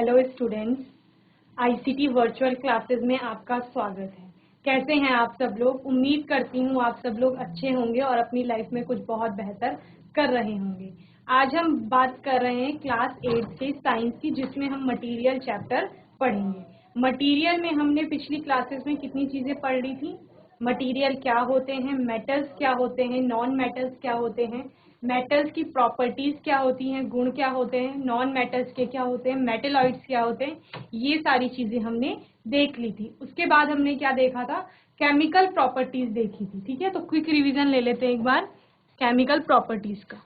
Hello students, ICT virtual classes में आपका स्वागत है। कैसे हैं आप सब लोग? उम्मीद करती हूँ आप सब लोग अच्छे होंगे और अपनी लाइफ में कुछ बहुत बेहतर कर रहे होंगे। आज हम बात कर रहे हैं क्लास 8 के साइंस की, जिसमें हम मटेरियल चैप्टर पढ़ेंगे। मटेरियल में हमने पिछली क्लासेस में कितनी चीजें पढ़ ली थी? मटेरियल क्या होते हैं, मेटल्स क्या होते हैं, नॉन मेटल्स क्या होते हैं, मेटल्स की प्रॉपर्टीज क्या होती हैं, गुण क्या होते हैं, नॉन मेटल्स के क्या होते हैं, मेटेलॉइड्स क्या होते हैं, ये सारी चीजें हमने देख ली थी। उसके बाद हमने क्या देखा था? केमिकल प्रॉपर्टीज देखी थी। ठीक है, तो क्विक रिवीजन ले लेते हैं एक बार केमिकल प्रॉपर्टीज का।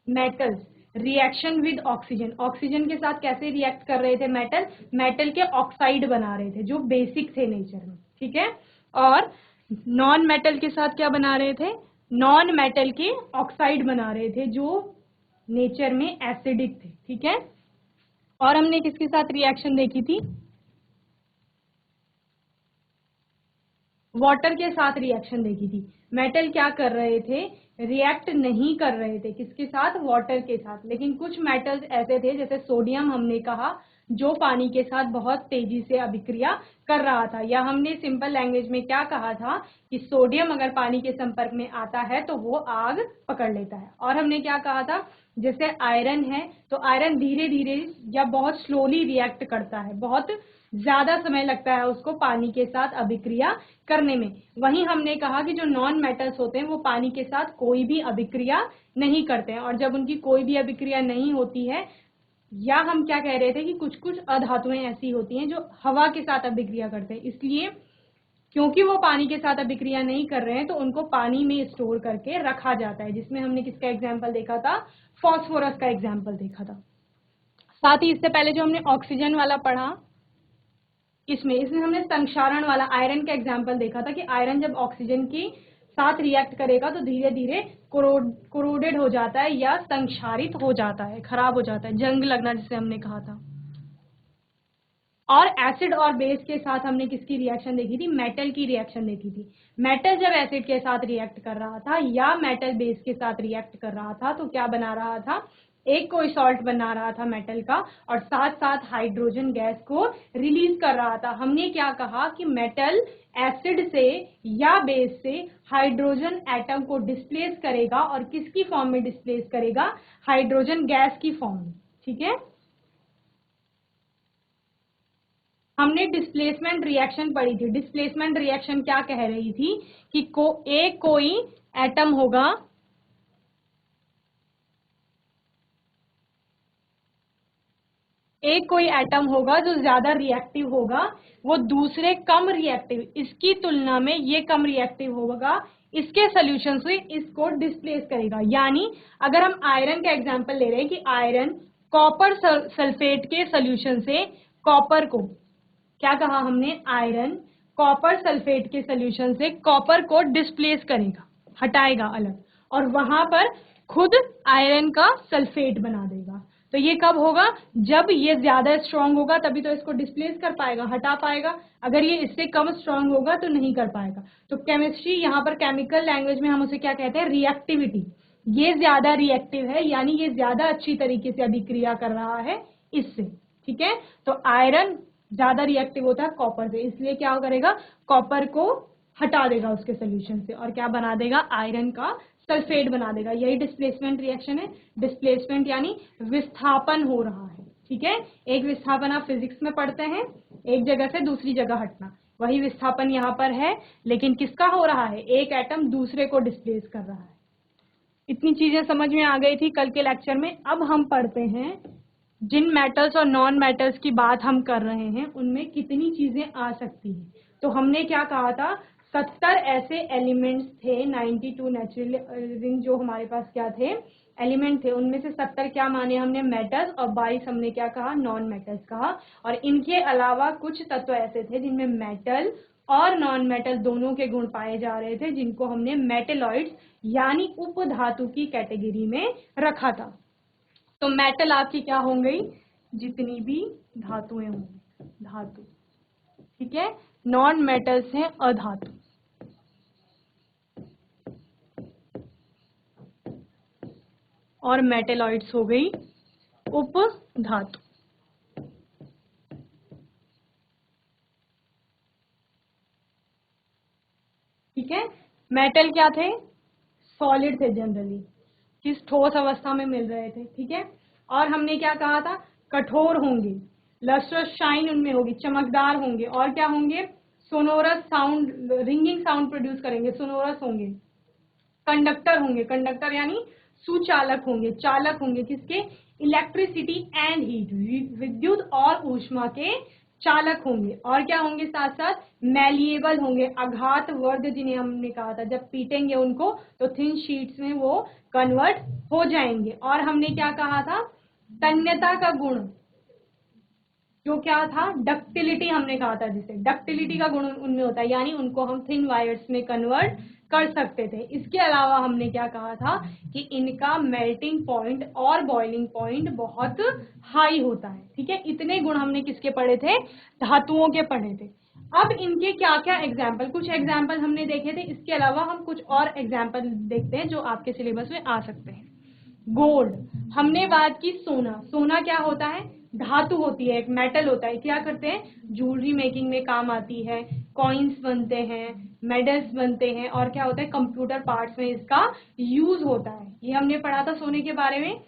Metals reaction with oxygen, oxygen के साथ कैसे रिएक्ट कर रहे थे मेटल? मेटल के ऑक्साइड बना रहे थे जो बेसिक थे नेचर में। ठीक है, और नॉन मेटल के साथ क्या बना रहे थे? नॉन मेटल के ऑक्साइड बना रहे थे जो नेचर में एसिडिक थे। ठीक है, और हमने किसके साथ रिएक्शन देखी थी? वाटर के साथ रिएक्शन देखी थी। मेटल क्या कर रहे थे? रिएक्ट नहीं कर रहे थे। किसके साथ? वाटर के साथ। लेकिन कुछ मेटल्स ऐसे थे, जैसे सोडियम हमने कहा, जो पानी के साथ बहुत तेजी से अभिक्रिया कर रहा था। या हमने सिंपल लैंग्वेज में क्या कहा था कि सोडियम अगर पानी के संपर्क में आता है तो वो आग पकड़ लेता है। और हमने क्या कहा था? जैसे आयरन है, तो आयरन धीरे धीरे या बहुत स्लोली रिएक्ट करता है, बहुत ज्यादा समय लगता है उसको पानी के साथ अभिक्रिया करने में। वहीं हमने कहा कि जो नॉन मेटल्स होते हैं वो पानी के साथ कोई भी अभिक्रिया नहीं करते हैं। और जब उनकी कोई भी अभिक्रिया नहीं होती है, या हम क्या कह रहे थे कि कुछ कुछ अधातुएं ऐसी होती हैं जो हवा के साथ अभिक्रिया करते हैं, इसलिए क्योंकि वो पानी के साथ अभिक्रिया नहीं कर रहे हैं तो उनको पानी में स्टोर करके रखा जाता है, जिसमें हमने किसका एग्जाम्पल देखा था? फॉस्फोरस का एग्जाम्पल देखा था। साथ ही इससे पहले जो हमने ऑक्सीजन वाला पढ़ा, इसमें इसमें हमने संक्षारण वाला आयरन का एग्जाम्पल देखा था कि आयरन जब ऑक्सीजन के साथ रिएक्ट करेगा तो धीरे धीरे कोरोडेड हो जाता है या संक्षारित हो जाता है, खराब हो जाता है, जंग लगना जिसे हमने कहा था। और एसिड और बेस के साथ हमने किसकी रिएक्शन देखी थी? मेटल की रिएक्शन देखी थी। मेटल जब एसिड के साथ रिएक्ट कर रहा था या मेटल बेस के साथ रिएक्ट कर रहा था तो क्या बना रहा था? एक कोई सॉल्ट बना रहा था मेटल का, और साथ साथ हाइड्रोजन गैस को रिलीज कर रहा था। हमने क्या कहा कि मेटल एसिड से या बेस से हाइड्रोजन एटम को डिस्प्लेस करेगा, और किसकी फॉर्म में डिस्प्लेस करेगा? हाइड्रोजन गैस की फॉर्म में। ठीक है, हमने डिस्प्लेसमेंट रिएक्शन पढ़ी थी। डिस्प्लेसमेंट रिएक्शन क्या कह रही थी कि एक कोई एटम होगा, एक कोई एटम होगा जो ज्यादा रिएक्टिव होगा, वो दूसरे कम रिएक्टिव, इसकी तुलना में ये कम रिएक्टिव होगा, इसके सोल्यूशन से इसको डिस्प्लेस करेगा। यानी अगर हम आयरन का एग्जांपल ले रहे हैं कि आयरन कॉपर सल्फेट के सोल्यूशन से कॉपर को, क्या कहा हमने? आयरन कॉपर सल्फेट के सोल्यूशन से कॉपर को डिस्प्लेस करेगा, हटाएगा अलग, और वहां पर खुद आयरन का सल्फेट बना देगा। तो ये कब होगा? जब ये ज्यादा स्ट्रांग होगा तभी तो इसको डिस्प्लेस कर पाएगा, हटा पाएगा। अगर ये इससे कम स्ट्रांग होगा तो नहीं कर पाएगा। तो केमिस्ट्री, यहाँ पर केमिकल लैंग्वेज में हम उसे क्या कहते हैं? रिएक्टिविटी। ये ज्यादा रिएक्टिव है, यानी ये ज्यादा अच्छी तरीके से अभिक्रिया कर रहा है इससे। ठीक है, तो आयरन ज्यादा रिएक्टिव होता है कॉपर से, इसलिए क्या करेगा? कॉपर को हटा देगा उसके सोल्यूशन से, और क्या बना देगा? आयरन का सल्फेट बना देगा। यही डिस्प्लेसमेंट रिएक्शन है। डिस्प्लेसमेंट यानी विस्थापन हो रहा है। ठीक है, एक विस्थापन आप फिजिक्स में पढ़ते हैं, एक जगह से दूसरी जगह हटना, वही विस्थापन यहाँ पर है, लेकिन किसका हो रहा है? एक एटम दूसरे को डिस्प्लेस कर रहा है। इतनी चीजें समझ में आ गई थी कल के लेक्चर में। अब हम पढ़ते हैं जिन मेटल्स और नॉन मेटल्स की बात हम कर रहे हैं उनमें कितनी चीजें आ सकती हैं। तो हमने क्या कहा था? 70 ऐसे एलिमेंट्स थे, 92 नेचुरल जो हमारे पास क्या थे? एलिमेंट थे। उनमें से 70 क्या माने हमने? मेटल्स, और 22 हमने क्या कहा? नॉन मेटल्स कहा। और इनके अलावा कुछ तत्व ऐसे थे जिनमें मेटल और नॉन मेटल दोनों के गुण पाए जा रहे थे, जिनको हमने मेटेलॉइड्स यानी उपधातु की कैटेगरी में रखा था। तो मेटल आपकी क्या होंगी? जितनी भी धातुएं होंगी, धातु। ठीक है, नॉन मेटल्स हैं अधातु। और मेटेलॉइड्स हो गई उपधातु। ठीक है, मेटल क्या थे, सॉलिड थे जनरली, किस ठोस अवस्था में मिल रहे थे। ठीक है, और हमने क्या कहा था, कठोर होंगे, लस्ट्रस शाइन उनमें होगी, चमकदार होंगे, और क्या होंगे, sonorous sound, ringing sound produce करेंगे, सोनोरस होंगे, कंडक्टर होंगे, कंडक्टर यानी सुचालक होंगे, चालक होंगे किसके, इलेक्ट्रिसिटी एंड हीट, विद्युत और ऊष्मा के चालक होंगे, और क्या होंगे, साथ साथ मैलिएबल होंगे, आघात वर्ग, जिन्हें हमने कहा था जब पीटेंगे उनको तो थिन शीट्स में वो कन्वर्ट हो जाएंगे। और हमने क्या कहा था, तन्यता का गुण जो क्या था, डक्टिलिटी हमने कहा था, जिसे डक्टिलिटी का गुण उनमें होता है, यानी उनको हम थिन वायर्स में कन्वर्ट कर सकते थे। इसके अलावा हमने क्या कहा था कि इनका मेल्टिंग पॉइंट और बॉइलिंग पॉइंट बहुत हाई होता है। ठीक है, इतने गुण हमने किसके पढ़े थे, धातुओं के पढ़े थे। अब इनके क्या क्या एग्जाम्पल, कुछ एग्जाम्पल हमने देखे थे, इसके अलावा हम कुछ और एग्जाम्पल देखते हैं जो आपके सिलेबस में आ सकते हैं। गोल्ड, हमने बात की सोना, सोना क्या होता है, धातु होती है, एक मेटल होता है, क्या करते हैं, ज्वेलरी मेकिंग में काम आती है, कॉइन्स बनते हैं, मेडल्स बनते हैं, और क्या होता है, कंप्यूटर पार्ट्स में इसका यूज होता है। ये हमने पढ़ा था सोने के बारे में।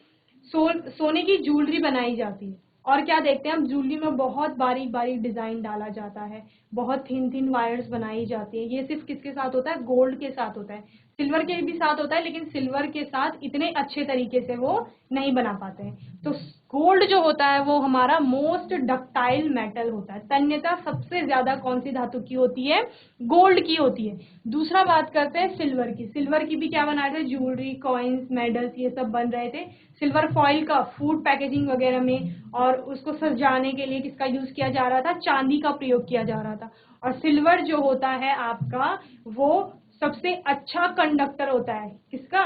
सोने की ज्वेलरी बनाई जाती है, और क्या देखते हैं हम, ज्वेलरी में बहुत बारीक बारीक डिजाइन डाला जाता है, बहुत थिन थिन वायर्स बनाई जाती है। ये सिर्फ किसके साथ होता है, गोल्ड के साथ होता है, सिल्वर के भी साथ होता है, लेकिन सिल्वर के साथ इतने अच्छे तरीके से वो नहीं बना पाते हैं। तो गोल्ड जो होता है वो हमारा मोस्ट डक्टाइल मेटल होता है। तन्यता सबसे ज्यादा कौन सी धातु की होती है, गोल्ड की होती है। दूसरा बात करते हैं सिल्वर की, सिल्वर की भी क्या बना रहे थे, ज्वेलरी, कॉइन्स, मेडल्स, ये सब बन रहे थे। सिल्वर फॉइल का फूड पैकेजिंग वगैरह में, और उसको सजाने के लिए किसका यूज किया जा रहा था, चांदी का प्रयोग किया जा रहा था। और सिल्वर जो होता है आपका, वो सबसे अच्छा कंडक्टर होता है, किसका,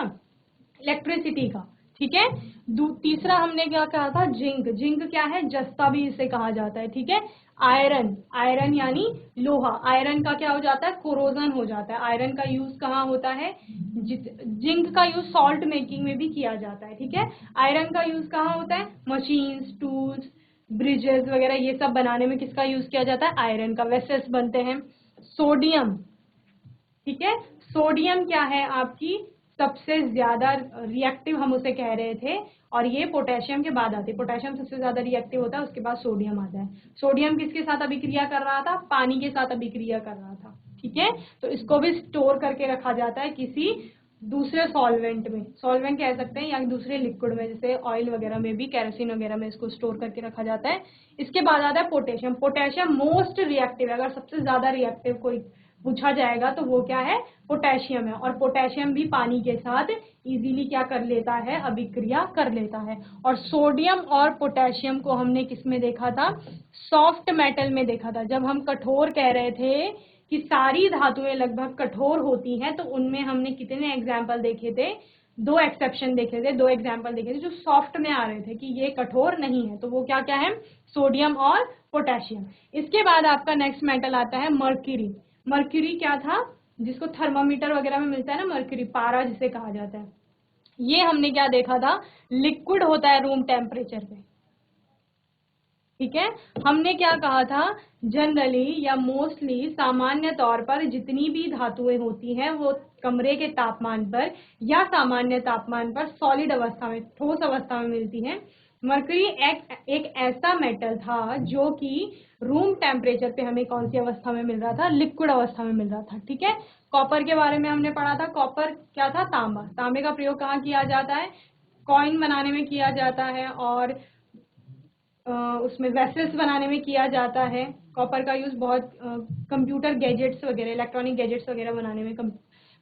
इलेक्ट्रिसिटी का। ठीक है, तीसरा हमने क्या कहा था, जिंक, जिंक क्या है, जस्ता भी इसे कहा जाता है। ठीक है, आयरन, आयरन यानी लोहा, आयरन का क्या हो जाता है, कोरोजन हो जाता है। आयरन का यूज कहाँ होता है, जिंक का यूज सॉल्ट मेकिंग में भी किया जाता है। ठीक है, आयरन का यूज कहाँ होता है, मशीन्स, टूल्स, ब्रिजेस वगैरह ये सब बनाने में किसका यूज किया जाता है, आयरन का, वेसल्स बनते हैं। सोडियम, ठीक है, सोडियम क्या है आपकी सबसे ज्यादा रिएक्टिव, हम उसे कह रहे थे, और ये पोटेशियम के बाद आती है, पोटेशियम सबसे ज्यादा रिएक्टिव होता है, उसके बाद सोडियम आता है। सोडियम किसके साथ अभिक्रिया कर रहा था, पानी के साथ अभिक्रिया कर रहा था। ठीक है, तो इसको भी स्टोर करके रखा जाता है किसी दूसरे सॉल्वेंट में, सॉल्वेंट कह सकते हैं, या दूसरे लिक्विड में, जैसे ऑयल वगैरह में भी, केरोसिन वगैरह में इसको स्टोर करके रखा जाता है। इसके बाद आता है पोटेशियम, पोटेशियम मोस्ट रिएक्टिव, अगर सबसे ज्यादा रिएक्टिव कोई पूछा जाएगा तो वो क्या है, पोटेशियम है। और पोटेशियम भी पानी के साथ इजीली क्या कर लेता है, अभिक्रिया कर लेता है। और सोडियम और पोटेशियम को हमने किस में देखा था, सॉफ्ट मेटल में देखा था। जब हम कठोर कह रहे थे कि सारी धातुएं लगभग कठोर होती हैं, तो उनमें हमने कितने एग्जाम्पल देखे थे, दो एक्सेप्शन देखे थे, दो एग्जाम्पल देखे थे जो सॉफ्ट में आ रहे थे कि ये कठोर नहीं है। तो वो क्या क्या है, सोडियम और पोटेशियम। इसके बाद आपका नेक्स्ट मेटल आता है मर्क्यूरी। मर्क्यूरी क्या था, जिसको थर्मामीटर वगैरह में मिलता है ना, मर्क्यूरी, पारा जिसे कहा जाता है। ये हमने क्या देखा था, लिक्विड होता है रूम टेम्परेचर पे। ठीक है, हमने क्या कहा था, जनरली या मोस्टली, सामान्य तौर पर जितनी भी धातुएं होती हैं वो कमरे के तापमान पर या सामान्य तापमान पर सॉलिड अवस्था में, ठोस अवस्था में मिलती हैं। मरकरी एक ऐसा मेटल था जो कि रूम टेम्परेचर पे हमें कौन सी अवस्था में मिल रहा था, लिक्विड अवस्था में मिल रहा था। ठीक है, कॉपर के बारे में हमने पढ़ा था, कॉपर क्या था, तांबा, तांबे का प्रयोग कहाँ किया जाता है, कॉइन बनाने में किया जाता है, और उसमें वेसल्स बनाने में किया जाता है। कॉपर का यूज बहुत कंप्यूटर गैजेट्स वगैरह, इलेक्ट्रॉनिक गैजेट्स वगैरह बनाने में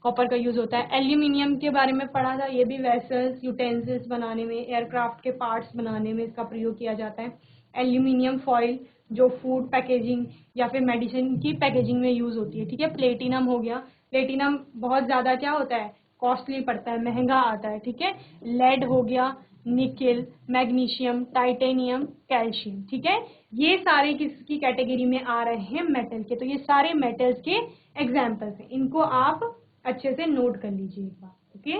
कॉपर का यूज होता है। एल्यूमिनियम के बारे में पढ़ा था, ये भी वेसल्स, यूटेंसिल्स बनाने में, एयरक्राफ्ट के पार्ट्स बनाने में इसका प्रयोग किया जाता है। एल्यूमिनियम फॉइल जो फूड पैकेजिंग या फिर मेडिसिन की पैकेजिंग में यूज होती है। ठीक है, प्लेटिनम हो गया, प्लेटिनम बहुत ज्यादा क्या होता है, कॉस्टली पड़ता है, महंगा आता है। ठीक है, लेड हो गया, निकेल, मैग्नीशियम, टाइटेनियम, कैल्शियम। ठीक है, ये सारे किसकी कैटेगरी में आ रहे हैं, मेटल के। तो ये सारे मेटल्स के एग्जाम्पल्स हैं, इनको आप अच्छे से नोट कर लीजिए एक बार। ओके,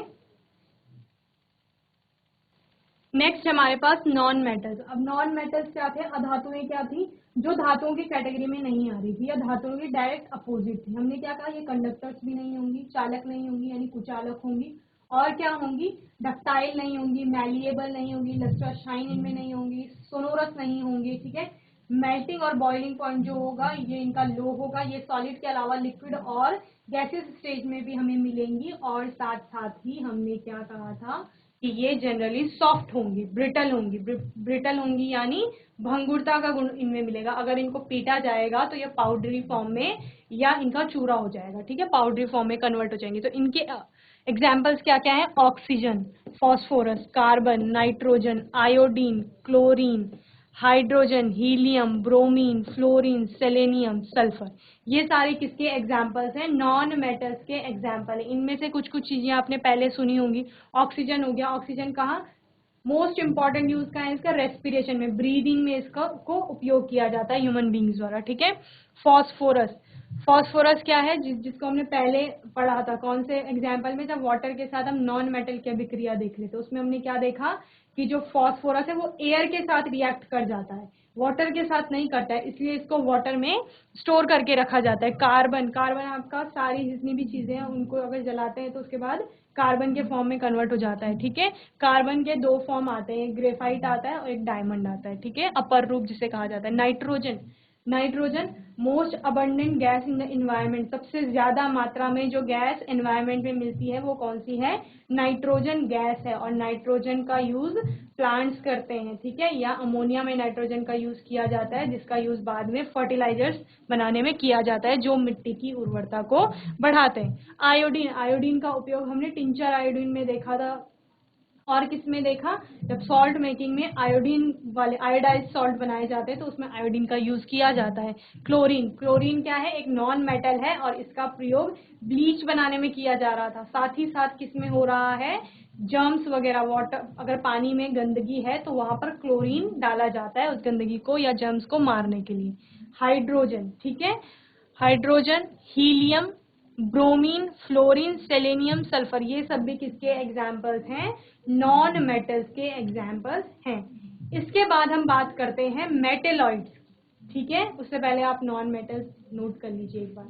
नेक्स्ट हमारे पास नॉन मेटल्स। अब नॉन मेटल्स क्या थे? अधातुएं क्या थी? जो धातुओं की कैटेगरी में नहीं आ रही थी या धातुओं की डायरेक्ट अपोजिट थी। हमने क्या कहा? ये कंडक्टर्स भी नहीं होंगी, चालक नहीं होंगी यानी कुचालक होंगी, और क्या होंगी? डक्टाइल नहीं होंगी, मैलिएबल नहीं होंगी, लस्टर शाइन इनमें नहीं होंगी, सोनोरस नहीं होंगी, ठीक है। मेल्टिंग और बॉइलिंग पॉइंट जो होगा ये इनका लो होगा। ये सॉलिड के अलावा लिक्विड और गैसेस स्टेज में भी हमें मिलेंगी, और साथ साथ ही हमने क्या कहा था कि ये जनरली सॉफ्ट होंगी, ब्रिटल होंगी। ब्रिटल होंगी यानी भंगुरता का गुण इनमें मिलेगा। अगर इनको पीटा जाएगा तो ये पाउडरी फॉर्म में या इनका चूरा हो जाएगा, ठीक है, पाउडरी फॉर्म में कन्वर्ट हो जाएंगे। तो इनके एग्जाम्पल्स क्या क्या है? Oxygen, phosphorus, carbon, nitrogen, iodine, chlorine, hydrogen, helium, bromine, fluorine, selenium, sulphur. ये सारे किसके एग्जाम्पल्स हैं? नॉन मेटल्स के एग्जाम्पल है। इनमें से कुछ कुछ चीजें आपने पहले सुनी होंगी। ऑक्सीजन हो गया, ऑक्सीजन कहाँ मोस्ट इंपॉर्टेंट यूज का है? इसका रेस्पिरेशन में, ब्रीदिंग में इसका को उपयोग किया जाता है ह्यूमन बींग्स द्वारा, ठीक है। फॉस्फोरस, फॉस्फोरस क्या है? जिसको हमने पहले पढ़ा था, कौन से एग्जाम्पल में? जब वाटर के साथ हम नॉन मेटल की अभिक्रिया देख रहे थे, उसमें हमने क्या देखा कि जो फॉस्फोरस है वो एयर के साथ रिएक्ट कर जाता है, वाटर के साथ नहीं करता है, इसलिए इसको वाटर में स्टोर करके रखा जाता है। कार्बन, कार्बन आपका सारी जितनी भी चीजें हैं उनको अगर जलाते हैं तो उसके बाद कार्बन के फॉर्म में कन्वर्ट हो जाता है, ठीक है। कार्बन के दो फॉर्म आते हैं, एक ग्रेफाइट आता है और एक डायमंड आता है, ठीक है, अपर रूप जिसे कहा जाता है। Nitrogen, nitrogen most abundant gas in the environment. सबसे ज्यादा मात्रा में जो गैस एनवायरमेंट में मिलती है वो कौन सी है? नाइट्रोजन गैस है। और नाइट्रोजन का यूज प्लांट्स करते हैं, ठीक है, या अमोनिया में नाइट्रोजन का यूज किया जाता है, जिसका यूज बाद में फर्टिलाइजर्स बनाने में किया जाता है जो मिट्टी की उर्वरता को बढ़ाते हैं। आयोडीन, आयोडीन का उपयोग हमने टिंचर आयोडीन में देखा था, और किस में देखा? जब सॉल्ट मेकिंग में आयोडीन वाले आयोडाइज सॉल्ट बनाए जाते हैं तो उसमें आयोडीन का यूज किया जाता है। क्लोरीन, क्लोरीन क्या है? एक नॉन मेटल है और इसका प्रयोग ब्लीच बनाने में किया जा रहा था। साथ ही साथ किस में हो रहा है? जर्म्स वगैरह, वाटर, अगर पानी में गंदगी है तो वहां पर क्लोरीन डाला जाता है उस गंदगी को या जर्म्स को मारने के लिए। हाइड्रोजन, ठीक है, hydrogen, helium, bromine, fluorine, selenium, sulphur, ये सब भी किसके एग्जाम्पल्स हैं? नॉन मेटल्स के एग्जाम्पल्स हैं। इसके बाद हम बात करते हैं मेटेलॉइड्स, ठीक है। उससे पहले आप नॉन मेटल्स नोट कर लीजिए एक बार।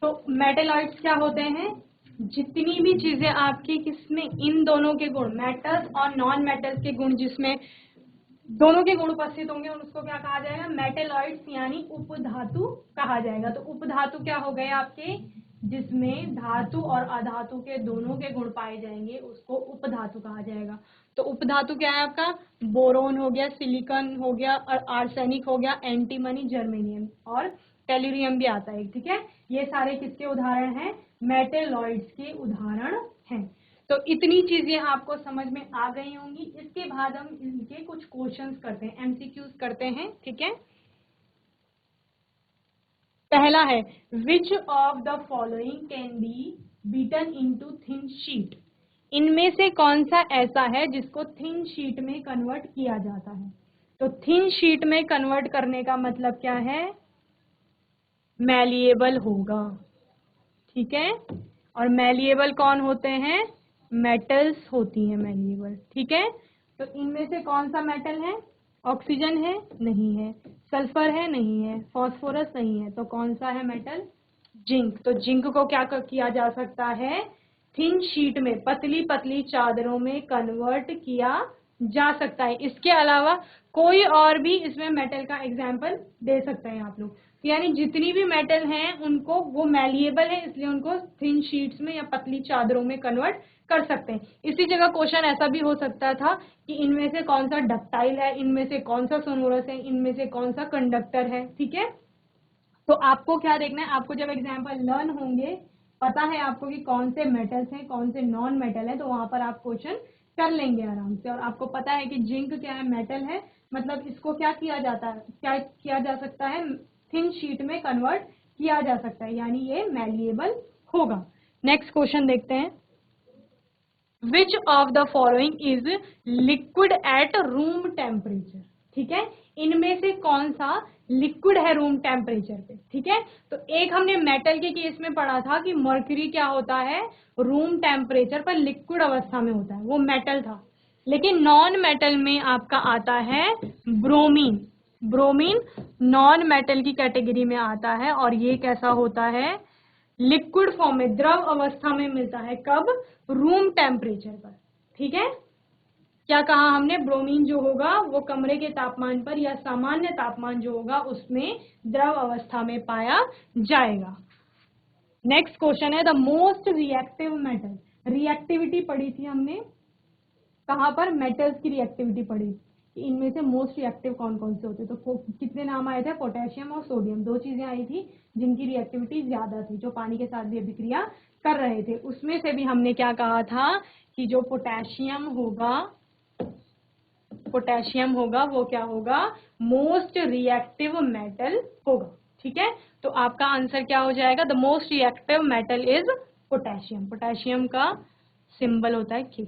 तो मेटेलॉइड्स क्या होते हैं? जितनी भी चीजें आपकी किसमें इन दोनों के गुण, मेटल्स और नॉन मेटल्स के गुण, जिसमें दोनों के गुण उपस्थित होंगे उसको क्या कहा जाएगा? मेटेलॉइड्स यानी उपधातु कहा जाएगा। तो उपधातु क्या हो गए आपके? जिसमें धातु और अधातु के दोनों के गुण पाए जाएंगे उसको उपधातु कहा जाएगा। तो उपधातु क्या है आपका? बोरोन हो गया, सिलिकॉन हो गया, और आर्सेनिक हो गया, एंटीमनी, जर्मेनियम और टेल्यूरियम भी आता है, ठीक है। ये सारे किसके उदाहरण हैं? मेटेलॉइड्स के उदाहरण हैं। तो इतनी चीजें आपको समझ में आ गई होंगी। इसके बाद हम इनके कुछ क्वेश्चंस करते हैं, एमसीक्यूज करते हैं, ठीक है। पहला है, which of the following can be beaten into thin sheet? इनमें से कौन सा ऐसा है जिसको थिन शीट में कन्वर्ट किया जाता है? तो थिन शीट में कन्वर्ट करने का मतलब क्या है? मैलिएबल होगा, ठीक है। और मैलिएबल कौन होते हैं? मेटल्स होती हैं मैलिएबल, ठीक है। तो इनमें से कौन सा मेटल है? ऑक्सीजन है? नहीं है। सल्फर है? नहीं है। फॉस्फोरस नहीं है। तो कौन सा है मेटल? जिंक। तो जिंक को क्या किया जा सकता है? थिन शीट में, पतली पतली चादरों में कन्वर्ट किया जा सकता है। इसके अलावा कोई और भी इसमें मेटल का एग्जाम्पल दे सकते हैं आप लोग। यानी जितनी भी मेटल हैं उनको, वो मैलिएबल है इसलिए उनको थिन शीट्स में या पतली चादरों में कन्वर्ट कर सकते हैं। इसी जगह क्वेश्चन ऐसा भी हो सकता था कि इनमें से कौन सा डक्टाइल है, इनमें से कौन सा सोनोरस है, इनमें से कौन सा कंडक्टर है, ठीक है। तो आपको क्या देखना है? आपको जब एग्जाम्पल लर्न होंगे, पता है आपको कि कौन से मेटल्स हैं, कौन से नॉन मेटल है, तो वहां पर आप क्वेश्चन कर लेंगे आराम से। और आपको पता है कि जिंक क्या है? मेटल है, मतलब इसको क्या किया जाता है, क्या किया जा सकता है? थिन शीट में कन्वर्ट किया जा सकता है, यानी ये मैलिएबल होगा। नेक्स्ट क्वेश्चन देखते हैं, which of the following is liquid at room temperature? ठीक है, इनमें से कौन सा लिक्विड है रूम टेम्परेचर पे, ठीक है। तो एक हमने मेटल के केस में पढ़ा था कि मर्क्यूरी क्या होता है, रूम टेम्परेचर पर लिक्विड अवस्था में होता है, वो मेटल था। लेकिन नॉन मेटल में आपका आता है ब्रोमीन। ब्रोमीन नॉन मेटल की कैटेगरी में आता है और ये कैसा होता है, लिक्विड फॉर्म में, द्रव अवस्था में मिलता है। कब, रूम टेम्परेचर पर, ठीक है। क्या कहा हमने, ब्रोमीन जो होगा वो कमरे के तापमान पर या सामान्य तापमान जो होगा उसमें द्रव अवस्था में पाया जाएगा। नेक्स्ट क्वेश्चन है the most reactive metal. Reactivity पढ़ी थी हमने, कहां पर, मेटल्स की रिएक्टिविटी पढ़ी कि इनमें से मोस्ट रिएक्टिव कौन कौन से होते, तो कितने नाम आए थे, पोटेशियम और सोडियम, दो चीजें आई थी जिनकी रिएक्टिविटी ज्यादा थी, जो पानी के साथ भी अभिक्रिया कर रहे थे। उसमें से भी हमने क्या कहा था कि जो पोटेशियम होगा वो क्या होगा, मोस्ट रिएक्टिव मेटल होगा, ठीक है। तो आपका आंसर क्या हो जाएगा, the most reactive metal is potassium. Potassium का सिंबल होता है K।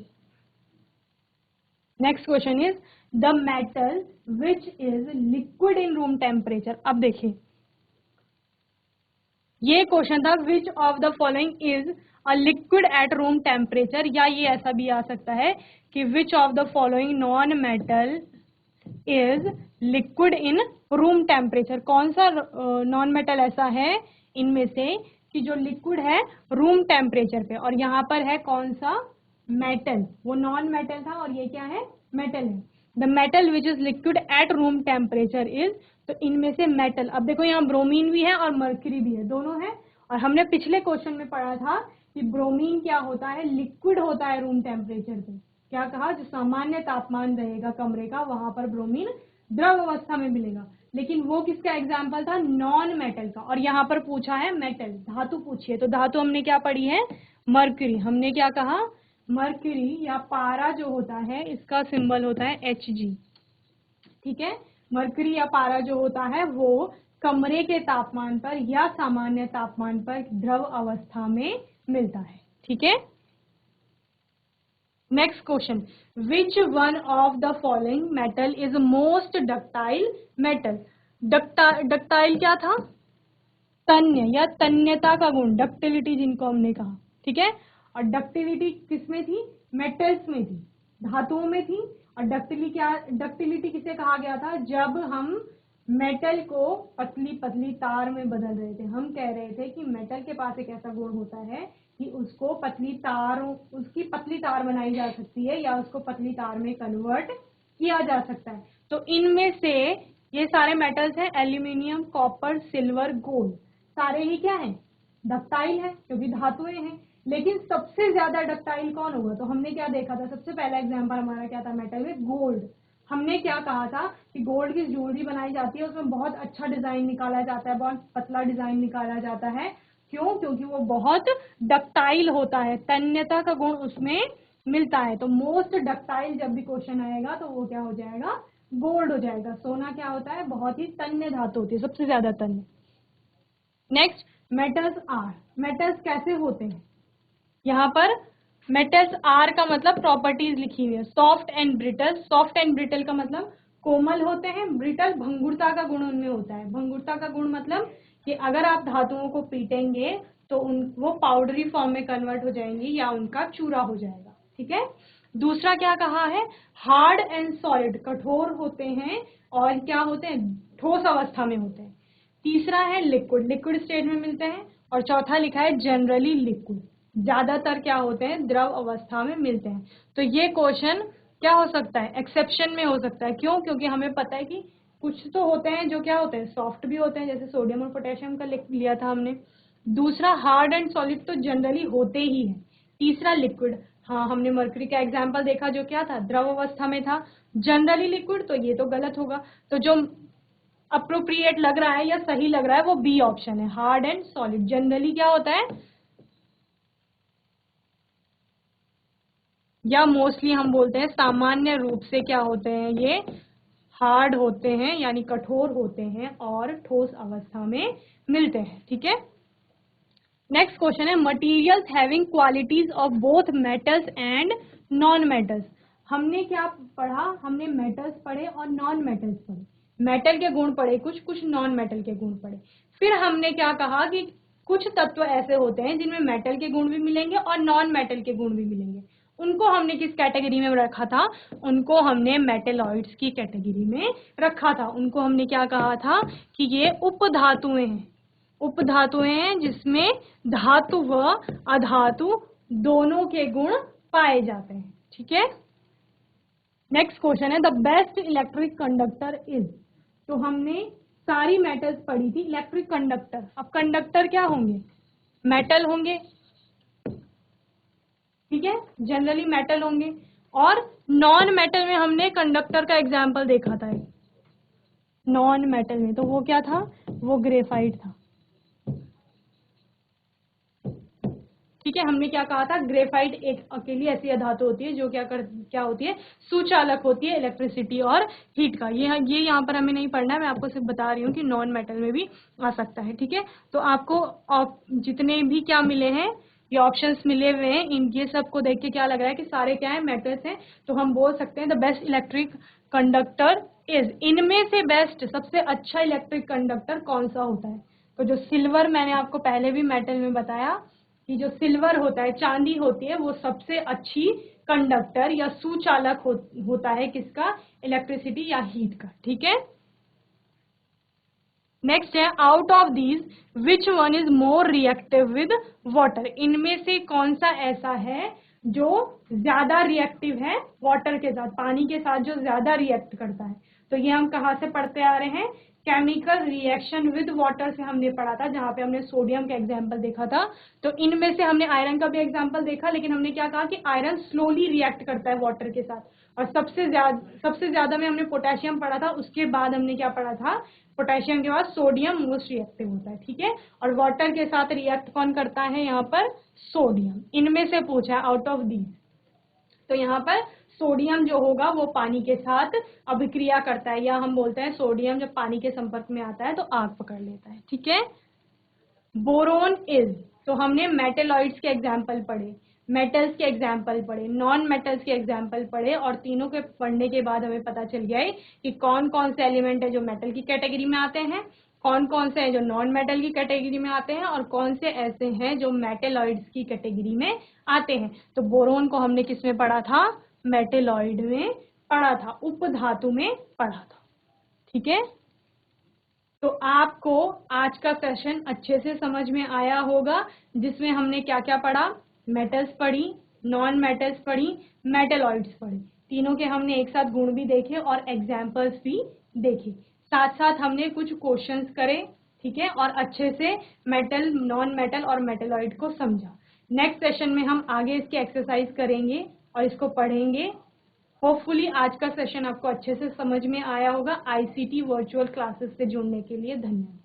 Next question is the metal which is liquid in room temperature. अब देखिए ये क्वेश्चन था, which of the following is a liquid at room temperature, या ये ऐसा भी आ सकता है कि which of the following non metal is liquid in room temperature. कौन सा नॉन मेटल ऐसा है इनमें से कि जो लिक्विड है रूम टेम्परेचर पे, और यहाँ पर है कौन सा, मेटल, वो नॉन मेटल था और ये क्या है, मेटल है। The metal which is liquid at room temperature is, तो इनमें से मेटल, अब देखो यहाँ ब्रोमीन भी है और मर्क्यूरी भी है, दोनों है। और हमने पिछले क्वेश्चन में पढ़ा था कि ब्रोमीन क्या होता है, लिक्विड होता है रूम टेम्परेचर पे। क्या कहा, जो सामान्य तापमान रहेगा कमरे का वहां पर ब्रोमीन द्रव अवस्था में मिलेगा। लेकिन वो किसका एग्जाम्पल था, नॉन मेटल का। और यहाँ पर पूछा है मेटल, धातु पूछिए, तो धातु हमने क्या पढ़ी है, मर्क्यूरी। हमने क्या कहा, मर्क्यूरी या पारा जो होता है इसका सिंबल होता है Hg, ठीक है। मर्क्यूरी या पारा जो होता है वो कमरे के तापमान पर या सामान्य तापमान पर द्रव अवस्था में मिलता है, ठीक है। Next question, which one of the following metal is most ductile metal. Ductile क्या था, तन्य या तन्यता का गुण, डक्टिलिटी जिनको हमने कहा, ठीक है। और डक्टिलिटी किसमें थी, मेटल्स में थी, धातुओं में थी। और डक्टिलिटी किसे कहा गया था, जब हम मेटल को पतली पतली तार में बदल रहे थे। हम कह रहे थे कि मेटल के पास एक ऐसा गुण होता है कि उसको उसकी पतली तार बनाई जा सकती है या उसको पतली तार में कन्वर्ट किया जा सकता है। तो इनमें से ये सारे मेटल्स हैं, एल्यूमिनियम, कॉपर, सिल्वर, गोल्ड, सारे ही क्या हैं, डक्टाइल है क्योंकि धातुएं हैं। लेकिन सबसे ज्यादा डक्टाइल कौन होगा, तो हमने क्या देखा था, सबसे पहला एग्जांपल हमारा क्या था, मेटल में गोल्ड। हमने क्या कहा था कि गोल्ड की ज्वेलरी बनाई जाती है, उसमें बहुत अच्छा डिजाइन निकाला जाता है, बहुत पतला डिजाइन निकाला जाता है। क्यों, क्योंकि वो बहुत डक्टाइल होता है, तन्यता का गुण उसमें मिलता है। तो मोस्ट डक्टाइल जब भी क्वेश्चन आएगा तो वो क्या हो जाएगा, गोल्ड हो जाएगा। सोना क्या होता है, बहुत ही तन्य धातु होती है, सबसे ज्यादा तन्य। Next, metals are. मेटल्स कैसे होते हैं, यहाँ पर मेटल्स आर का मतलब प्रॉपर्टीज लिखी हुई है, soft and brittle. Soft and brittle का मतलब कोमल होते हैं, ब्रिटल भंगुरता का गुण उनमें होता है। भंगुरता का गुण मतलब कि अगर आप धातुओं को पीटेंगे तो वो पाउडरी फॉर्म में कन्वर्ट हो जाएंगी या उनका चूरा हो जाएगा, ठीक है। दूसरा क्या कहा है, हार्ड एंड सॉलिड, कठोर होते हैं और क्या होते हैं, ठोस अवस्था में होते हैं। तीसरा है लिक्विड, लिक्विड स्टेट में मिलते हैं। और चौथा लिखा है जनरली लिक्विड, ज्यादातर क्या होते हैं, द्रव अवस्था में मिलते हैं। तो ये क्वेश्चन क्या हो सकता है, एक्सेप्शन में हो सकता है। क्यों, क्योंकि हमें पता है कि कुछ तो होते हैं जो क्या होते हैं, सॉफ्ट भी होते हैं, जैसे सोडियम और पोटेशियम का लिया था हमने। दूसरा हार्ड एंड सॉलिड तो जनरली होते ही है। तीसरा लिक्विड, हाँ हमने मर्क्यूरी का एग्जाम्पल देखा जो क्या था, द्रव अवस्था में था। जनरली लिक्विड, तो ये तो गलत होगा। तो जो अप्रोप्रिएट लग रहा है या सही लग रहा है वो बी ऑप्शन है, हार्ड एंड सॉलिड। जनरली क्या होता है, या मोस्टली हम बोलते हैं सामान्य रूप से क्या होते हैं, ये हार्ड होते हैं यानी कठोर होते हैं और ठोस अवस्था में मिलते हैं, ठीक है। नेक्स्ट क्वेश्चन है, materials having qualities of both metals and non metals. हमने क्या पढ़ा, हमने मेटल्स पढ़े और नॉन मेटल्स पढ़े। मेटल के गुण पढ़े कुछ, कुछ नॉन मेटल के गुण पढ़े। फिर हमने क्या कहा कि कुछ तत्व ऐसे होते हैं जिनमें मेटल के गुण भी मिलेंगे और नॉन मेटल के गुण भी मिलेंगे, उनको हमने किस कैटेगरी में रखा था, उनको हमने मेटेलॉइड्स की कैटेगरी में रखा था। उनको हमने क्या कहा था कि ये उपधातुएं हैं, उपधातुएं हैं जिसमें धातु व अधातु दोनों के गुण पाए जाते हैं। ठीक है, नेक्स्ट क्वेश्चन है the best electric conductor is. तो हमने सारी मेटल्स पढ़ी थी, इलेक्ट्रिक कंडक्टर। अब कंडक्टर क्या होंगे, मेटल होंगे, ठीक है, जनरली मेटल होंगे। और नॉन मेटल में हमने कंडक्टर का एग्जाम्पल देखा था, नॉन मेटल में तो वो क्या था, वो ग्रेफाइट था। ठीक है, हमने क्या कहा था, ग्रेफाइट एक अकेली ऐसी धातु होती है जो क्या होती है, सुचालक होती है इलेक्ट्रिसिटी और हीट का। ये यहाँ पर हमें नहीं पढ़ना है, मैं आपको सिर्फ बता रही हूँ कि नॉन मेटल में भी आ सकता है। ठीक है, तो आपको जितने भी क्या मिले हैं, ये ऑप्शंस मिले हुए हैं, इनके सबको देख के क्या लग रहा है कि सारे क्या है, मेटल्स हैं। तो हम बोल सकते हैं the best electric conductor is, इनमें से बेस्ट सबसे अच्छा इलेक्ट्रिक कंडक्टर कौन सा होता है। तो जो सिल्वर, मैंने आपको पहले भी मेटल में बताया कि जो सिल्वर होता है, चांदी होती है, वो सबसे अच्छी कंडक्टर या सुचालक होता है किसका, इलेक्ट्रिसिटी या हीट का। ठीक है, नेक्स्ट है out of these which one is more reactive with water. इनमें से कौन सा ऐसा है जो ज्यादा रिएक्टिव है वाटर के साथ, पानी के साथ जो ज्यादा रिएक्ट करता है। तो ये हम कहाँ से पढ़ते आ रहे हैं, केमिकल रिएक्शन विद वाटर से हमने पढ़ा था, जहां पे हमने सोडियम का एग्जाम्पल देखा था। तो इनमें से हमने आयरन का भी एग्जाम्पल देखा, लेकिन हमने क्या कहा कि आयरन स्लोली रिएक्ट करता है वाटर के साथ। और सबसे ज्यादा में हमने पोटेशियम पढ़ा था, उसके बाद हमने क्या पढ़ा था, पोटेशियम के बाद सोडियम मोस्ट रिएक्टिव होता है। ठीक है, और वाटर के साथ रिएक्ट कौन करता है यहाँ पर, सोडियम। इनमें से पूछा है आउट ऑफ दीज, तो यहाँ पर सोडियम जो होगा वो पानी के साथ अभिक्रिया करता है, या हम बोलते हैं सोडियम जब पानी के संपर्क में आता है तो आग पकड़ लेता है। ठीक है, बोरोन इज, तो हमने मेटेलॉइड्स के एग्जाम्पल पढ़े, मेटल्स के एग्जाम्पल पढ़े, नॉन मेटल्स के एग्जाम्पल पढ़े, और तीनों के पढ़ने के बाद हमें पता चल गया है कि कौन कौन से एलिमेंट है जो मेटल की कैटेगरी में आते हैं, कौन कौन से हैं जो नॉन मेटल की कैटेगरी में आते हैं, और कौन से ऐसे हैं जो मेटेलॉइड्स की कैटेगरी में आते हैं। तो बोरोन को हमने किस में पढ़ा था, मेटेलॉइड में पढ़ा था, उपधातु में पढ़ा था। ठीक है, तो आपको आज का सेशन अच्छे से समझ में आया होगा, जिसमें हमने क्या क्या पढ़ा, मेटल्स पढ़ी, नॉन मेटल्स पढ़ी, मेटेलॉइड्स पढ़ी, तीनों के हमने एक साथ गुण भी देखे और एग्जाम्पल्स भी देखे, साथ साथ हमने कुछ क्वेश्चंस करे। ठीक है, और अच्छे से मेटल, नॉन मेटल और मेटेलॉइड को समझा। नेक्स्ट सेशन में हम आगे इसकी एक्सरसाइज करेंगे और इसको पढ़ेंगे। होपफुली आज का सेशन आपको अच्छे से समझ में आया होगा। आईसीटी वर्चुअल क्लासेस से जुड़ने के लिए धन्यवाद।